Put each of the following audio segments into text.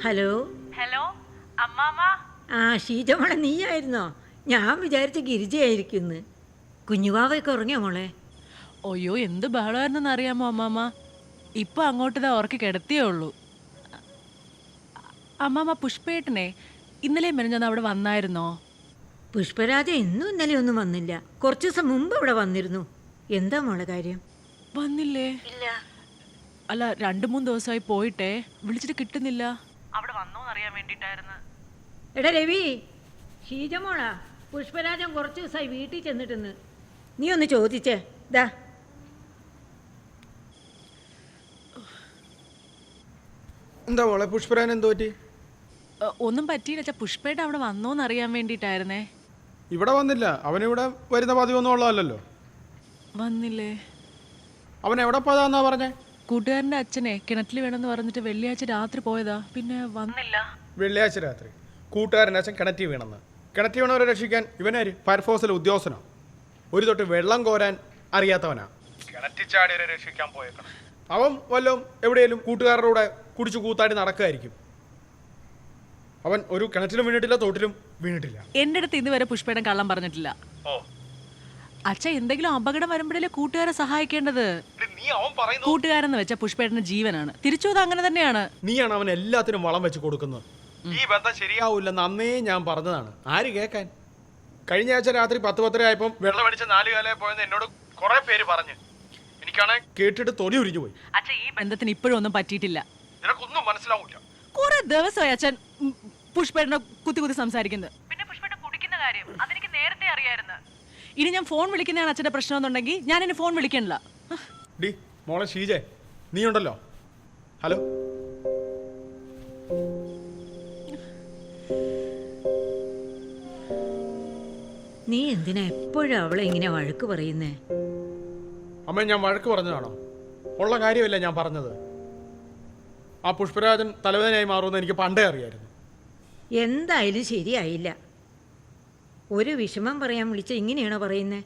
Hello hello അമ്മാമ്മ. ആ ഷീജമോളെ നീയായിരുന്നോ? ഞാൻ വിചാരിച്ച ഗിരിജയായിരിക്കുന്നു. കുഞ്ഞുവാവയൊക്കെ ഉറങ്ങിയോ മോളെ? അയ്യോ എന്ത് ബഹളമായിരുന്നെന്ന് അറിയാമോ അമ്മാമ്മ? ഇപ്പൊ അങ്ങോട്ട് ഉറക്കി കിടത്തിയേ ഉള്ളൂ. അമ്മാമ്മ പുഷ്പേട്ടനെ ഇന്നലെ മെനഞ്ഞാന്ന് അവിടെ വന്നായിരുന്നോ? പുഷ്പരാജ ഇന്നും ഇന്നലെ ഒന്നും വന്നില്ല. കുറച്ചു ദിവസം മുമ്പ് ഇവിടെ വന്നിരുന്നു. എന്താ മോളെ കാര്യം? വന്നില്ലേ? ഇല്ല. അല്ല 2-3 ദിവസമായി പോയിട്ടേ, വിളിച്ചിട്ട് കിട്ടുന്നില്ല. അവിടെ വന്നോന്ന് അറിയാൻ വേണ്ടിട്ടായിരുന്നു. എടാ രവി, ഷീജമോളാ പുഷ്പരാജൻ കുറച്ച് ദിവസമായി വീട്ടിൽ ചെന്നിട്ടെന്ന്. നീ ഒന്ന് ചോദിച്ചേ. ദാ എന്താ മോളെ പുഷ്പരാജൻ എന്തോ പറ്റി? ഒന്നും പറ്റിയില്ല. പുഷ്പേട്ട അവിടെ വന്നോന്ന് അറിയാൻ വേണ്ടിട്ടായിരുന്നേ. ഇവിടെ വന്നില്ല. അവനിവിടെ വരുന്ന പതിവൊന്നും ഉള്ളതല്ലോ. വന്നില്ലേ? അവൻ എവിടെ പോയതാന്നാ പറഞ്ഞേ? കൂട്ടുകാരന്റെ അച്ഛനെ കിണറ്റിൽ വേണമെന്ന് പറഞ്ഞിട്ട് വെള്ളിയാഴ്ച രാത്രി പോയതാ, പിന്നെ വന്നില്ല. വെള്ളിയാഴ്ച രാത്രി കൂട്ടുകാരൻ്റെ അച്ഛൻ കിണറ്റി വീണെന്ന്. കിണറ്റി വീണവരെ രക്ഷിക്കാൻ ഇവനാര്? ഫയർഫോഴ്സിലെ ഉദ്യോഗസ്ഥനോ? ഒരു തൊട്ട് വെള്ളം കോരാൻ അറിയാത്തവനാ കിണറ്റിച്ചാടിയവരെ രക്ഷിക്കാൻ പോയേക്കണം. അവൻ വല്ലതും എവിടെയെങ്കിലും കൂട്ടുകാരുടെ കൂടെ കുടിച്ചു കൂത്താടി നടക്കുകയായിരിക്കും. അവൻ ഒരു കിണറ്റിലും വീണിട്ടില്ല, തോട്ടിലും വീണിട്ടില്ല. എന്റെ അടുത്ത് ഇതുവരെ പുഷ്പേട്ടൻ കള്ളം പറഞ്ഞിട്ടില്ല. അച്ഛൻ എന്തെങ്കിലും അപകടം വരുമ്പോഴല്ലേ കൂട്ടുകാരെ സഹായിക്കേണ്ടത്. കൂട്ടുകാരെന്ന് വെച്ച പുഷ്പേട്ടന്റെ ജീവനാണ്. തിരിച്ചു അങ്ങനെ തന്നെയാണ്. നീയാണ് അവൻ എല്ലാത്തിനും വളം വെച്ച് കൊടുക്കുന്നത്. ഈ ബന്ധം ശരിയാവൂല്ലെന്ന് അന്നേ ഞാൻ പറഞ്ഞതാണ്. ആര് കേൾക്കാൻ? കഴിഞ്ഞ ആഴ്ച രാത്രി 10-10:30 ആയപ്പോൾ വെള്ളമടിച്ച് 4 കാലയെ പോയെന്ന് എന്നോട് കുറെ പേര് പറഞ്ഞു. എനിക്കാണെ കേട്ടിട്ട് തൊലി ഉരിഞ്ഞു പോയി. അച്ഛൻ ഈ ബന്ധത്തിന് ഇപ്പോഴും ഒന്നും പറ്റിയിട്ടില്ല. നിനക്കൊന്നും മനസ്സിലാവൂല. കുറെ ദിവസമായി അച്ഛൻ പുഷ്പേട്ടനെ കുത്തി സംസാരിക്കുന്നത്. പിന്നെ പുഷ്പേട്ടൻ കുടിക്കുന്ന കാര്യം അതെനിക്ക് നേരത്തെ അറിയായിരുന്നു. ഇനി ഞാൻ ഫോൺ വിളിക്കുന്നതാണ് അച്ഛന്റെ പ്രശ്നം എന്നുണ്ടെങ്കിൽ ഞാൻ ഇനി ഫോൺ വിളിക്കണില്ല. ഡി മോളെ ഷീജെ, നീ ഉണ്ടല്ലോ. ഹലോ. നീ എന്തിനാ എപ്പോഴും അവളെ ഇങ്ങനെ വഴക്ക് പറയുന്നേ? അമ്മ, ഞാൻ വഴക്ക് പറഞ്ഞതാണോ? ഉള്ള കാര്യമല്ല ഞാൻ പറഞ്ഞത്. ആ പുഷ്പരാജൻ തലവേദനയായി മാറുമെന്ന് എനിക്ക് പണ്ടേ അറിയായിരുന്നു. എന്തായാലും ശരിയായില്ല. ഒരു വിഷമം പറയാൻ വിളിച്ച ഇങ്ങനെയാണോ പറയുന്നേ?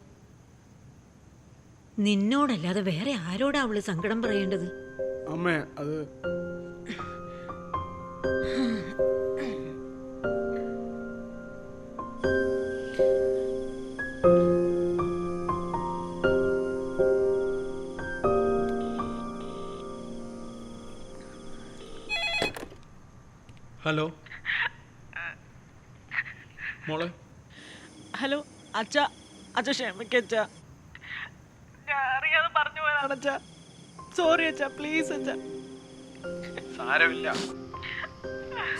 നിന്നോടല്ലാതെ വേറെ ആരോടാ അവള് സങ്കടം പറയേണ്ടത്? അമ്മേ, അത് ഹലോ മോളെ. ഹലോ അച്ഛാ. അച്ഛാ ക്ഷമിക്കച്ച, ഞാൻ അറിയാതെ പറഞ്ഞു പോയതാണ് അച്ഛാ. സോറി അച്ഛാ, പ്ലീസ് അച്ഛാ. സാരമില്ല.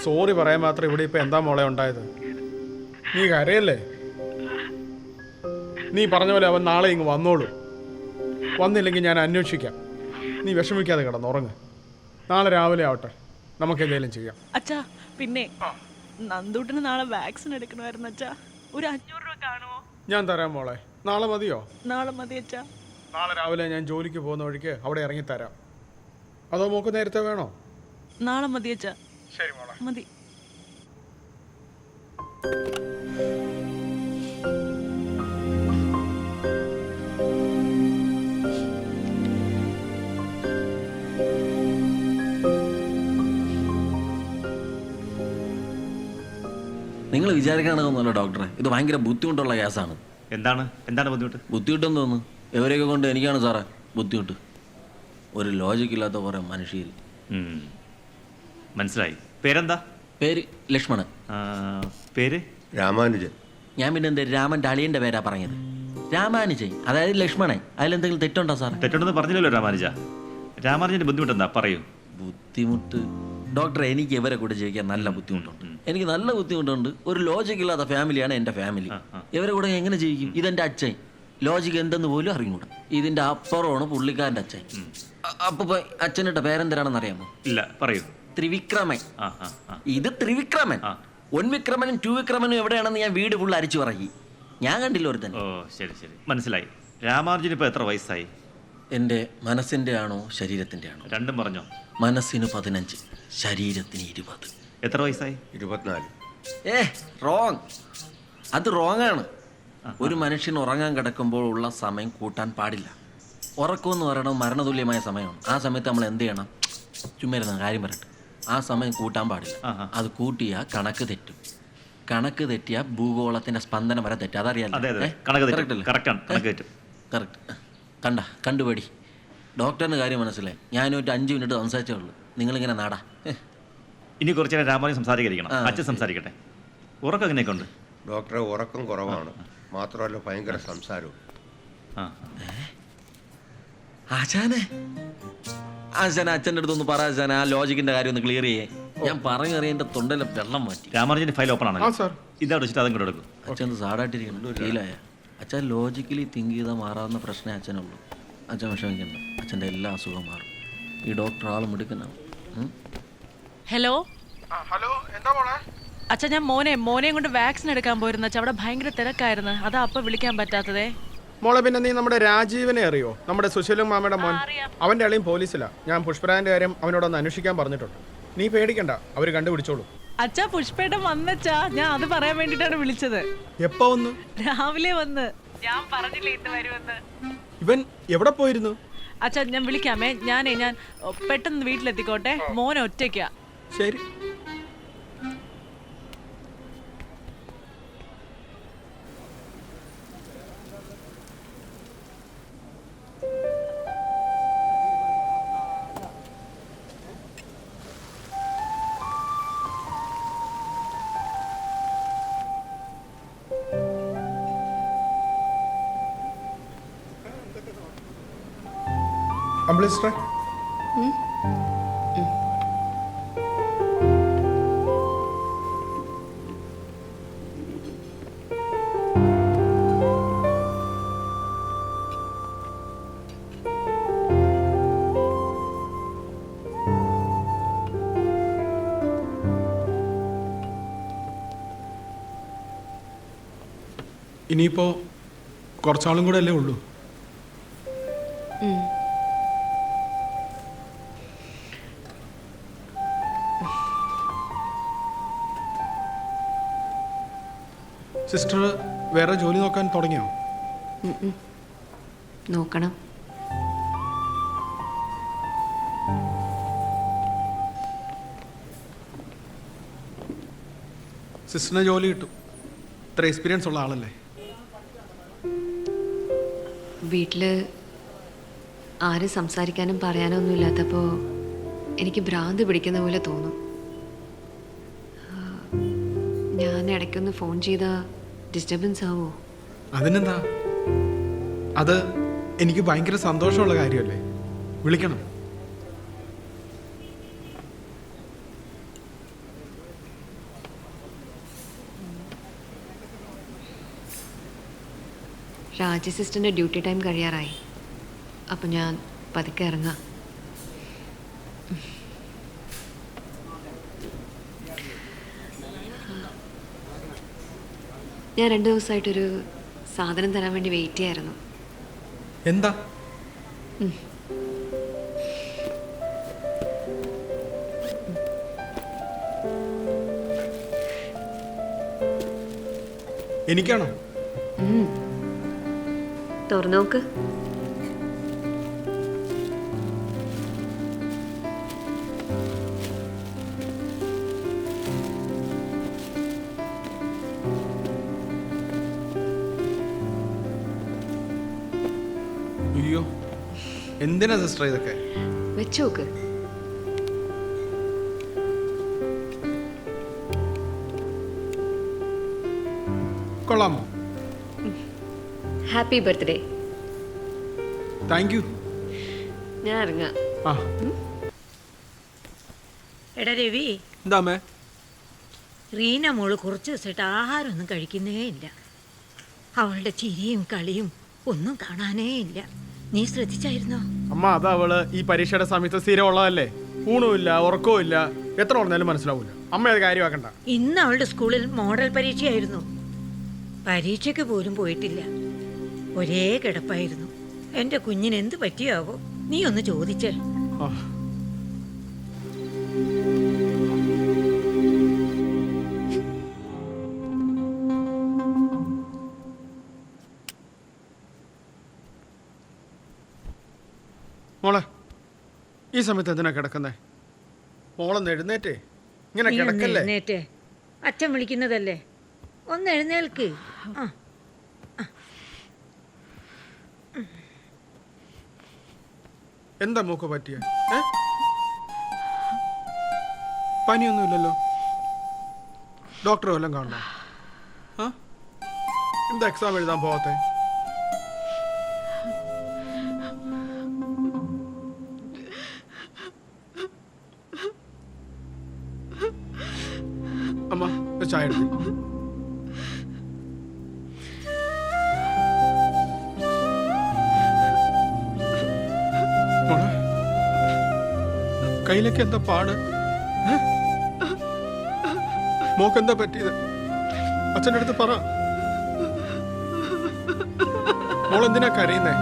സോറി പറയാൻ മാത്രം ഇവിടെ ഇപ്പൊ എന്താ മോളെ ഉണ്ടായത്? നീ കരയല്ലേ? നീ പറഞ്ഞ പോലെ അവൻ നാളെ ഇങ്ങ് വന്നോളൂ. വന്നില്ലെങ്കിൽ ഞാൻ അന്വേഷിക്കാം. നീ വിഷമിക്കാതെ കിടന്നുറങ്ങ്. നാളെ രാവിലെ ആവട്ടെ, നമുക്ക് എന്തെങ്കിലും ചെയ്യാം. അച്ഛാ, പിന്നെ നന്ദൂട്ടിന് നാളെ വാക്സിൻ എടുക്കണമായിരുന്നു അച്ഛാ. ഒരു 500 രൂപ കാണുമോ? ഞാൻ തരാം മോളെ. നാളെ മതിയോ? നാളെ മതി അച്ഛാ. നാളെ രാവിലെ ഞാൻ ജോലിക്ക് പോകുന്ന വഴിക്ക് അവിടെ ഇറങ്ങിത്തരാം. അതോ മോക്ക് നേരത്തെ വേണോ? നാളെ മതി അച്ഛാ. ശരി മോളെ. മതി. നിങ്ങൾ വിചാരിക്കണമെന്നല്ലോ ഡോക്ടറെ, ഇത് ഭയങ്കര ബുദ്ധിമുട്ടുള്ള കേസാണ്. എന്താണ് ബുദ്ധിമുട്ട്? ബുദ്ധിമുട്ടെന്ന് തോന്നുന്നു എവരെയൊക്കെ കൊണ്ട് എനിക്കാണ് സാറേ ബുദ്ധിമുട്ട്. ഒരു ലോജിക്കില്ലാത്ത കുറേ മനുഷ്യർ. മനസ്സിലായി. പേരെന്താ? പേര് ലക്ഷ്മണൻ. പേര് രാമാനുജൻ. ഞാൻ പിന്നെ എന്താ രാമൻ്റെ അളിയൻ്റെ പേരാ പറഞ്ഞത്. രാമാനുജൻ, അതായത് ലക്ഷ്മണൻ. അതിലെന്തെങ്കിലും തെറ്റുണ്ടോ സാറേ? തെറ്റുണ്ടെന്ന് പറഞ്ഞില്ലല്ലോ രാമാനുജ. രാമാനുജൻ്റെ ബുദ്ധിമുട്ട് എന്താ പറയൂ. ബുദ്ധിമുട്ട് ഡോക്ടറെ, എനിക്ക് ഇവരെ കൂടെ ജീവിക്കാൻ നല്ല ബുദ്ധിമുട്ടുണ്ട്. എനിക്ക് നല്ല ബുദ്ധിമുട്ടുണ്ട്. ഒരു ലോജിക് ഇല്ലാത്ത ഫാമിലിയാണ് എൻ്റെ ഫാമിലി. ഇവരെ കൂടെ എങ്ങനെ ജീവിക്കും? ഇതെൻ്റെ അച്ഛൻ. ലോജിക് എന്തെന്ന് പോലും അറിഞ്ഞൂടാ. ഇതിൻ്റെ അപ്പുറമാണ് പുള്ളിക്കാരൻ്റെ അച്ഛൻ. അപ്പൊ അച്ഛനിട്ട പേരെന്തരാണെന്ന് അറിയാമോ? ഇല്ല, പറയൂ. ത്രിവിക്രമൻ. ഇത് ത്രിവിക്രമൻ. 1 വിക്രമനും 2 വിക്രമനും എവിടെയാണെന്ന് ഞാൻ വീട് ഫുള്ള് അരിച്ചു പറയി. ഞാൻ കണ്ടില്ല ഒരു തന്നെ. ഓ ശരി ശരി, മനസ്സിലായി. രാമാനുജന് ഇപ്പോൾ എത്ര വയസ്സായി? എൻ്റെ മനസ്സിൻ്റെ ആണോ ശരീരത്തിൻ്റെ ആണോ? രണ്ടും പറഞ്ഞോ. മനസ്സിന് 15, ശരീരത്തിന് 20. എത്ര വയസ്സായി? 24. റോങ്. അത് റോങ് ആണ്. ഒരു മനുഷ്യൻ ഉറങ്ങാൻ കിടക്കുമ്പോൾ ഉള്ള സമയം കൂട്ടാൻ പാടില്ല. ഉറക്കമെന്ന് പറയണത് മരണതുല്യമായ സമയമാണ്. ആ സമയത്ത് നമ്മൾ എന്ത് ചെയ്യണം? ചുമ്മാ കാര്യം പറയട്ടെ. ആ സമയം കൂട്ടാൻ പാടില്ല. അത് കൂട്ടിയാൽ കണക്ക് തെറ്റും. കണക്ക് തെറ്റിയാൽ ഭൂഗോളത്തിന്റെ സ്പന്ദനം വരെ തെറ്റും. അതറിയാലോ? അതെ അതെ കണക്ക് തെറ്റും. കറക്റ്റ് അല്ലേ? കറക്റ്റാണ്, കണക്ക് തെറ്റും. കറക്റ്റ്. കണ്ടുപടി. ഡോക്ടറിന് കാര്യം മനസ്സിലായി. ഞാനൊരു 5 മിനിറ്റ് സംസാരിച്ചേ ഉള്ളൂ. നിങ്ങളിങ്ങനെ നാടാ. ഇനി കുറച്ച് നേരം രാമൻ സംസാരിക്കണം. അച്ഛൻ സംസാരിക്കട്ടെ. ഉറക്കം എങ്ങനെയൊക്കെ ഉണ്ട്? ഡോക്ടറെ ഉറക്കം കുറവാണ്, മാത്രമല്ല ഭയങ്കര സംസാരവും. ആ ആശാനെ അച്ഛൻ്റെ അടുത്തൊന്ന് പറ ആശാനെ, ആ ലോജിക്കിന്റെ കാര്യം ഒന്ന് ക്ലിയർ ചെയ്യേ. ഞാൻ പറഞ്ഞറിയ എൻ്റെ തൊണ്ടയിലെ വെള്ളം മാറ്റി. രാമാനുജന്റെ ഫയൽ ഓപ്പൺ ആ ആണല്ലോ. സാർ. ഇതവിടെ വെച്ചിട്ട് അതും കൂടെ എടുക്കും. അച്ഛൻ സാഡായിട്ടിരിക്കണം. ഫീലായ അച്ഛൻ ലോജിക്കലി തിങ്ക് ചെയ്താൽ മാറാവുന്ന പ്രശ്നമേ അച്ഛനുള്ളൂ. അച്ഛൻ വിഷമിക്കണ്ട, അച്ഛൻ്റെ എല്ലാ അസുഖം മാറും. ഈ ഡോക്ടർ ആളും എടുക്കണം. ഹലോ ഹലോ, എന്താ മോളെ? അച്ഛാ, ഞാൻ മോനെയും കൊണ്ട് വാക്സിൻ എടുക്കാൻ പോയിരുന്നു അച്ഛാ. അവിടെ ഭയങ്കര തിരക്കായിരുന്നു, അതാ അപ്പം വിളിക്കാൻ പറ്റാത്തതേ. മോളെ, പിന്നെ നീ നമ്മുടെ രാജീവനെ അറിയോ? നമ്മുടെ സുശീലും മാമയുടെ മോൻ. അവൻ്റെ അളിയും പോലീസിലാ. ഞാൻ പുഷ്പരാജന്റെ കാര്യം അവനോടൊന്ന് അന്വേഷിക്കാൻ പറഞ്ഞിട്ടുണ്ട്. നീ പേടിക്കണ്ട, അവർ കണ്ടുപിടിച്ചോളൂ. അച്ഛാ, പുഷ്പേട്ടൻ വന്നച്ചാ. ഞാൻ അത് പറയാൻ വേണ്ടിട്ടാണ് വിളിച്ചത്. എപ്പോ വന്നു? രാവിലെ വന്ന്. ഞാൻ പറഞ്ഞില്ലേ ഇന്ന് വരുമെന്ന്. ഇവൻ എവിടെ പോയിരുന്നു? അച്ഛാ, ഞാൻ വിളിക്കാമേ. ഞാൻ പെട്ടെന്ന് വീട്ടിലെത്തിക്കോട്ടെ. മോനെ ഒറ്റയ്ക്കാ. ശരി. അംബുലൻസ്. ഇനിയിപ്പോ കുറച്ചാളും കൂടെ അല്ലേ ഉള്ളൂ. സിസ്റ്റർ വേറെ ജോലി നോക്കാൻ തുടങ്ങിയോ? നോക്കണം. സിസ്റ്ററിന് ജോലി കിട്ടും. ഇത്ര എക്സ്പീരിയൻസ് ഉള്ള ആളല്ലേ. വീട്ടിൽ ആരും സംസാരിക്കാനും പറയാനോ ഒന്നും ഇല്ലാത്തപ്പോൾ എനിക്ക് ഭ്രാന്ത് പിടിക്കുന്ന പോലെ തോന്നും. ഞാൻ ഇടയ്ക്കൊന്ന് ഫോൺ ചെയ്താൽ ഡിസ്റ്റർബൻസ് ആവോ? അതിനെന്താ, അത് എനിക്ക് ഭയങ്കര സന്തോഷമുള്ള കാര്യമല്ലേ. വിളിക്കണം. രാജി സിസ്റ്ററിൻ്റെ ഡ്യൂട്ടി ടൈം കഴിയാറായി. അപ്പം ഞാൻ പതുക്കെ ഇറങ്ങാം. ഞാൻ 2 ദിവസമായിട്ടൊരു സാധനം തരാൻ വേണ്ടി വെയിറ്റ് ചെയ്യായിരുന്നു. എന്താ? എനിക്കാണോ? തുറന്നോക്ക്. അയ്യോ, എന്തിനാ സിസ്റ്റർ ഇതൊക്കെ? വെച്ചോക്ക്. കൊള്ളാമോ? Happy birthday. Thank you. ഞാൻ ഇറങ്ങാം. ആ, എടാ രവി, എന്താ അമ്മേ? റീന മോള് കുറച്ച് ദിവസമായിട്ട് ആഹാരമൊന്നും കഴിക്കുന്നേ ഇല്ല. അവളുടെ ചിരിയും കളിയും ഒന്നും കാണാനേ ഇല്ല. നീ ശ്രദ്ധിച്ചായിരുന്നോ? അമ്മ, അത് അവള് ഈ പരീക്ഷയുടെ സമയത്ത് സ്ഥിരം ഉള്ളതല്ലേ. ഊണുമില്ല, ഉറക്കവും ഇല്ല. എത്ര ഉറഞ്ഞാലും മനസ്സിലാവൂല. അമ്മ അത് കാര്യമാക്കണ്ട. ഇന്ന് അവളുടെ സ്കൂളിൽ മോഡൽ പരീക്ഷയായിരുന്നു. പരീക്ഷയ്ക്ക് പോലും പോയിട്ടില്ല. ഒരേ കിടപ്പായിരുന്നു. എൻ്റെ കുഞ്ഞിന് എന്ത് പറ്റിയാവോ? നീ ഒന്ന് ചോദിച്ചേ. ആ, മോളെ, ഈ സമയത്ത് എന്തിനാ കിടക്കുന്നേ? മോളൊന്ന് എഴുന്നേറ്റേ, ഇങ്ങനെ നീ ഒന്ന് കിടക്കല്ലേ. എഴുന്നേറ്റേ, അച്ഛൻ വിളിക്കുന്നതല്ലേ, ഒന്ന് എഴുന്നേൽക്ക്. ആ എന്താ മൂക്ക് പറ്റിയ? പനിയൊന്നുമില്ലല്ലോ. ഡോക്ടറെ വല്ലതും കാണണോ? ആ എന്താ എക്സാം എഴുതാൻ പോവാത്തെ? അമ്മ ഒരു ചായ എടുത്ത്. മോളെ, കയ്യിലേക്ക് എന്താ പാട്? മോക്ക് എന്താ പറ്റിയത്? അച്ഛൻ്റെ അടുത്ത് പറ. മോളെന്തിനാ കരയുന്നേ?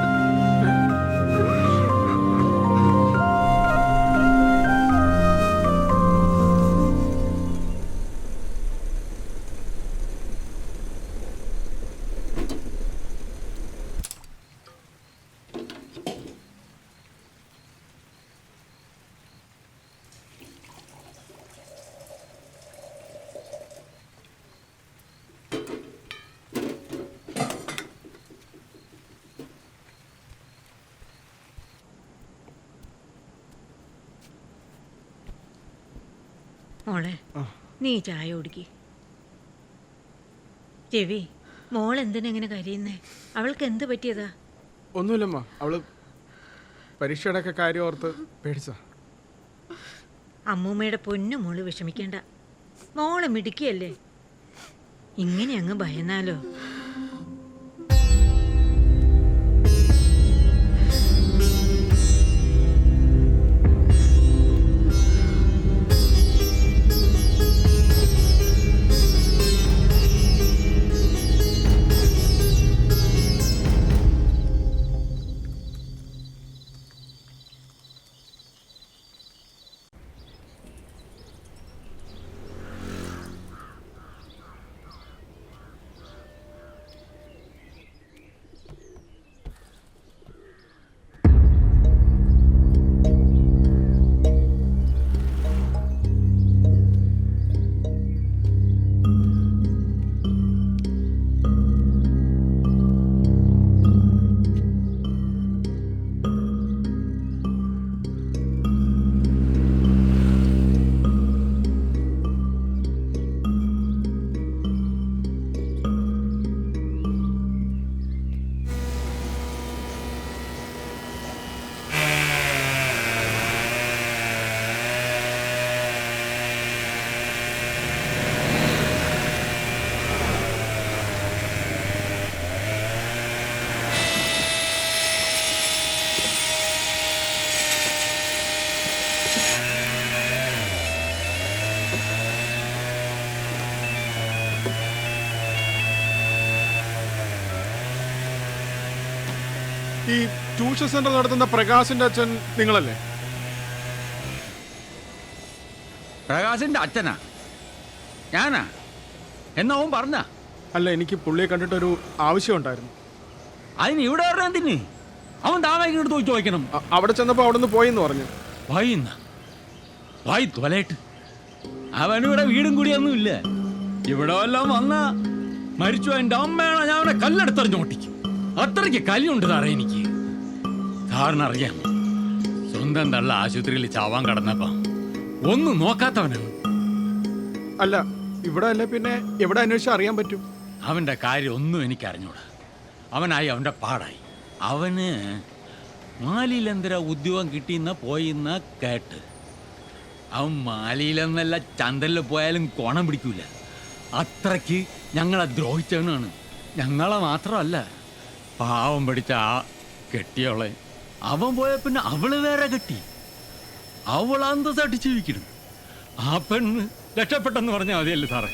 മോളെ, നീ ചായ കുടിക്ക്. രവി, മോൾ എന്തിനെങ്ങനെ കരയുന്നേ? അവൾക്ക് എന്ത് പറ്റിയതാ? ഒന്നുമില്ലമ്മ, അവള് പരീക്ഷയുടെ ഒക്കെ കാര്യം ഓർത്ത് പേടിച്ച. അമ്മൂമ്മയുടെ പൊന്നു മോള് വിഷമിക്കേണ്ട. മോളെ മിടുക്കിയല്ലേ, ഇങ്ങനെ അങ്ങ് ഭയന്നാലോ? ഈ ട്യൂഷൻ സെന്റർ നടത്തുന്ന പ്രകാശിന്റെ അച്ഛൻ നിങ്ങളല്ലേ? പ്രകാശിന്റെ അച്ഛനാ ഞാനാ എന്നവൻ പറഞ്ഞ? അല്ല, എനിക്ക് പുള്ളിയെ കണ്ടിട്ടൊരു ആവശ്യം ഉണ്ടായിരുന്നു. അതിന് ഇവിടെ പറഞ്ഞ എന്തിന്? അവൻ താമരയ്ക്ക് എടുത്ത് പോയി ചോദിക്കണം. അവിടെ ചെന്നപ്പോ അവിടെ നിന്ന് പോയെന്ന് പറഞ്ഞു. വായി തൊലയിട്ട് അവനിവിടെ വീടും കൂടിയൊന്നും ഇല്ല. ഇവിടെ വല്ലതും വന്ന മരിച്ചു എൻ്റെ അമ്മയാണ് ഞാൻ അവനെ കല്ലെടുത്തെറിഞ്ഞു ഓട്ടിക്കും. അത്രയ്ക്ക് കലിയുണ്ട് സാറേ എനിക്ക്. സാറിനറിയാം, സ്വന്തം തള്ള ആശുപത്രിയിൽ ചാവാൻ കടന്നപ്പോ ഒന്നും നോക്കാത്തവനാണ്. അല്ല, ഇവിടെ അല്ല പിന്നെ എവിടെ അന്വേഷിച്ചാൽ അറിയാൻ പറ്റും? അവന്റെ കാര്യം ഒന്നും എനിക്ക് അറിഞ്ഞൂടാ. അവനായി അവന്റെ പാടായി. അവന് മാലിയിലെന്തര ഉദ്യോഗം കിട്ടിയെന്ന പോയിന്ന കേട്ട്. അവൻ മാലിയിലെന്നല്ല ചന്തലിൽ പോയാലും കോണം പിടിക്കൂല. അത്രയ്ക്ക് ഞങ്ങളെ ദ്രോഹിച്ചവനാണ്. ഞങ്ങളെ മാത്രമല്ല, പാവം പിടിച്ച ആ കെട്ടിയോളെ അവൻ പോയ പിന്നെ അവള് വേറെ കെട്ടി. അവൾ അന്തസ്സായിട്ട് ജീവിക്കണം. ആ പെണ്ണ് രക്ഷപ്പെട്ടെന്ന് പറഞ്ഞാൽ മതിയല്ലേ സാറേ?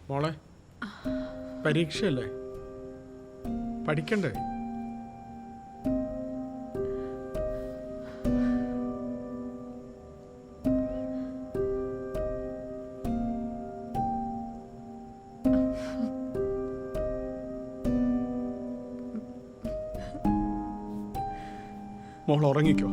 മോളെ പരീക്ഷയല്ലേ, പഠിക്കണ്ടേ? മോൾ ഉറങ്ങിക്കോ.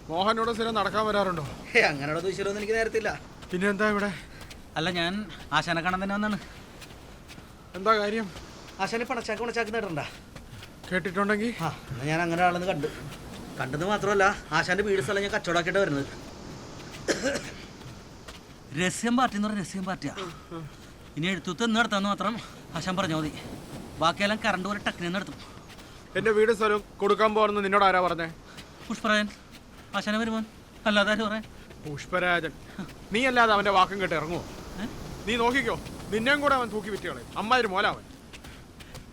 മോഹനോട് സ്ഥിരം നടക്കാൻ വരാറുണ്ടോ? അങ്ങനെയുള്ള ദൂശ്യമൊന്നും എനിക്ക് നേരത്തില്ല. പിന്നെ എന്താ ഇവിടെ? അല്ല, ഞാൻ ആശാനെ കാണാൻ തന്നെ വന്നാണ്. എന്താ കാര്യം? ആശാനെ പണച്ചാക്ക് നേടണ്ട കേട്ടിട്ടുണ്ടെങ്കിൽ എന്നാൽ ഞാൻ അങ്ങനെ ആളെന്ന് കണ്ടെന്ന് മാത്രമല്ല, ആശാന്റെ വീട് സ്ഥലം ഞാൻ കച്ചവടമാക്കിയിട്ട് വരുന്നത്. രഹസ്യം പാർട്ടി എന്ന് പറഞ്ഞാൽ രഹസ്യം പാർട്ടിയാ. ഇനി എഴുത്തൂത്ത് എന്ന് നടത്താമെന്ന് മാത്രം ആശാൻ പറഞ്ഞാൽ മതി. ബാക്കിയെല്ലാം കറണ്ട് പോലെ ടക്കിനെ നടത്തും. എന്റെ വീട് സ്ഥലം കൊടുക്കാൻ പോകണമെന്ന് നിന്നോട് ആരാ പറഞ്ഞേ? പുഷ്പരാജൻ. ആശാനെ വരുമോൻ, അല്ലാതെ ആരും പറയാൻ. പുഷ്പരാജൻ? നീ അല്ലാതെ അവന്റെ വാക്കും കേട്ട് ഇറങ്ങുമോ? നീ നോക്കിക്കോ, നിന്നെയും കൂടെ അവൻ തൂക്കി വിറ്റുകളെ. അമ്മാതിരി മോലാവൻ.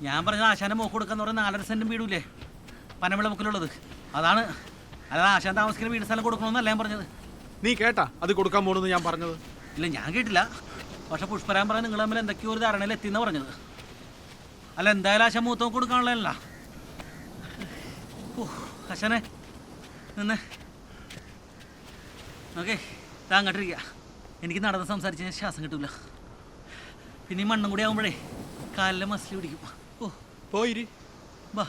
ഞാൻ പറഞ്ഞത് ആശാന്റെ മോക്ക് കൊടുക്കാന്ന് പറഞ്ഞാൽ 4.5 സെന്റും വീടൂല്ലേ പനവിള മുക്കിലുള്ളത്, അതാണ്. അല്ലാതെ ആശാൻ താമസിക്കുന്ന വീട് സ്ഥലം കൊടുക്കണമെന്നല്ല ഞാൻ പറഞ്ഞത്. നീ കേട്ടാ അത് കൊടുക്കാൻ പോണെന്ന് ഞാൻ പറഞ്ഞത്? ഇല്ല, ഞാൻ കേട്ടില്ല. പക്ഷെ പുഷ്പരാൻ പറഞ്ഞാൽ നിങ്ങൾ തമ്മിൽ എന്തൊക്കെയോ ഒരു ധാരണയിൽ എത്തിയെന്നാണ് പറഞ്ഞത്. അല്ല, എന്തായാലും ആശാൻ മൂത്തം കൊടുക്കാനുള്ളതല്ല. ഓ ആശാനെ നിന്ന് ഓക്കെ, അങ്ങോട്ടിരിക്കുക. എനിക്ക് നടന്ന് സംസാരിച്ച് ശ്വാസം കിട്ടൂല. പിന്നെ ഈ മണ്ണും കൂടി ആകുമ്പോഴേ കാലിലെ മസിൽ പിടിക്കും. ഓ പോയിരി. വാ.